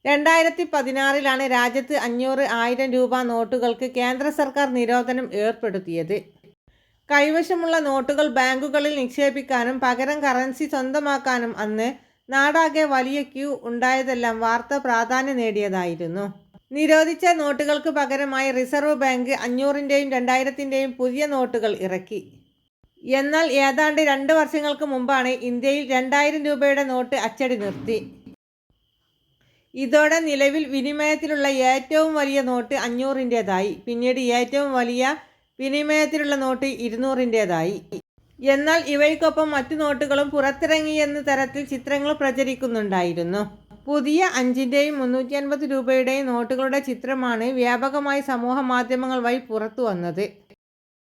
2016 രാജ്യത്ത് 500, 1000 രൂപ നോട്ടുകൾക്ക് കേന്ദ്ര സർക്കാർ നിരോധനം ഏർപ്പെടുത്തിയത്. കൈവശമുള്ള നോട്ടുകൾ ബാങ്കുകളിൽ നിക്ഷേപിക്കാനും പകരം കറൻസി സ്വന്തമാക്കാനും അന്ന് നാടാകെ വലിയ ക്യൂ ഉണ്ടായതെല്ലാം വാർത്ത പ്രാധാന്യം നേടിയതായിരുന്നു. നിരോധിച്ച നോട്ടുകൾക്ക് പകരമായി റിസർവ് ബാങ്ക് 500ൻ്റെയും 2000ൻ്റെയും പുതിയ നോട്ടുകൾ ഇറക്കി. എന്നാൽ ഏതാണ്ട് 2 വർഷങ്ങൾക്ക് മുമ്പാണ് ഇന്ത്യയിൽ 2000 രൂപയുടെ നോട്ട് അച്ചടി നിർത്തി. ഇതോടെ നിലവിൽ വിനിമയത്തിലുള്ള ഏറ്റവും വലിയ നോട്ട് 500ൻ്റേതായി. പിന്നീട് ഏറ്റവും വലിയ വിനിമയത്തിലുള്ള നോട്ട് 200ൻ്റേതായി. എന്നാൽ ഇവയ്ക്കൊപ്പം മറ്റു നോട്ടുകളും പുറത്തിറങ്ങിയെന്ന തരത്തിൽ ചിത്രങ്ങൾ പ്രചരിക്കുന്നുണ്ടായിരുന്നു. പുതിയ 5ൻ്റെയും 350 രൂപയുടെയും നോട്ടുകളുടെ ചിത്രമാണ് വ്യാപകമായി സമൂഹ മാധ്യമങ്ങൾ വഴി പുറത്തു വന്നത്.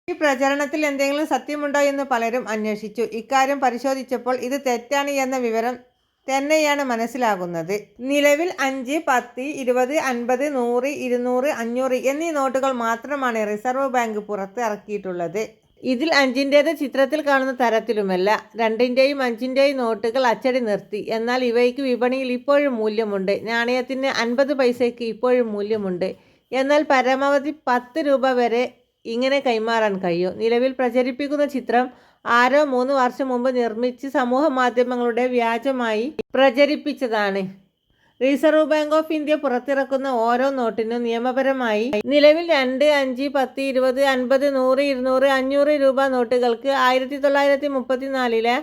ഈ പ്രചരണത്തിൽ എന്തെങ്കിലും സത്യമുണ്ടോ എന്ന് പലരും അന്വേഷിച്ചു. ഇക്കാര്യം പരിശോധിച്ചപ്പോൾ ഇത് തെറ്റാണ് എന്ന വിവരം തന്നെയാണ് മനസ്സിലാകുന്നത്. നിലവിൽ 5, 10, 20, 50, 100, 200, 500 എന്നീ നോട്ടുകൾ മാത്രമാണ് റിസർവ് ബാങ്ക് പുറത്ത് ഇറക്കിയിട്ടുള്ളത്. ഇതിൽ 5ൻ്റേത് ചിത്രത്തിൽ കാണുന്ന തരത്തിലുമല്ല. 2ൻ്റെയും 5ൻ്റെയും നോട്ടുകൾ അച്ചടി നിർത്തി. എന്നാൽ ഇവയ്ക്ക് വിപണിയിൽ ഇപ്പോഴും മൂല്യമുണ്ട്. നാണയത്തിന് 50 പൈസയ്ക്ക് ഇപ്പോഴും മൂല്യമുണ്ട്. എന്നാൽ പരമാവധി 10 രൂപ വരെ ഇങ്ങനെ കൈമാറാൻ കഴിയും. നിലവിൽ പ്രചരിപ്പിക്കുന്ന ചിത്രം ആരോ 3 വർഷം മുമ്പ് നിർമ്മിച്ച് സമൂഹ മാധ്യമങ്ങളുടെ വ്യാജമായി പ്രചരിപ്പിച്ചതാണ്. റിസർവ് ബാങ്ക് ഓഫ് ഇന്ത്യ പുറത്തിറക്കുന്ന ഓരോ നോട്ടിനും നിയമപരമായി നിലവിൽ 2, 5, 10, 20, 50, 100, 200, 500 രൂപ നോട്ടുകൾക്ക് 1934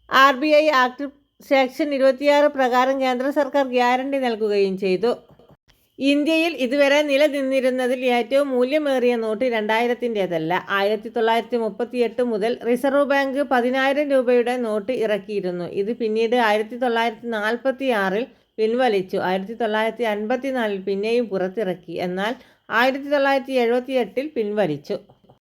RBI ആക്ട് സെക്ഷൻ 26 പ്രകാരം കേന്ദ്ര സർക്കാർ ഗ്യാരണ്ടി നൽകുകയും ചെയ്തു. ഇന്ത്യയിൽ ഇതുവരെ നിലനിന്നിരുന്നതിൽ ഏറ്റവും മൂല്യമേറിയ നോട്ട് 2000ൻ്റേതല്ല. 1938 മുതൽ റിസർവ് ബാങ്ക് 10,000 രൂപയുടെ നോട്ട് ഇറക്കിയിരുന്നു. ഇത് പിന്നീട് 1946 പിൻവലിച്ചു. 1954 പിന്നെയും പുറത്തിറക്കി. എന്നാൽ 1978 പിൻവലിച്ചു.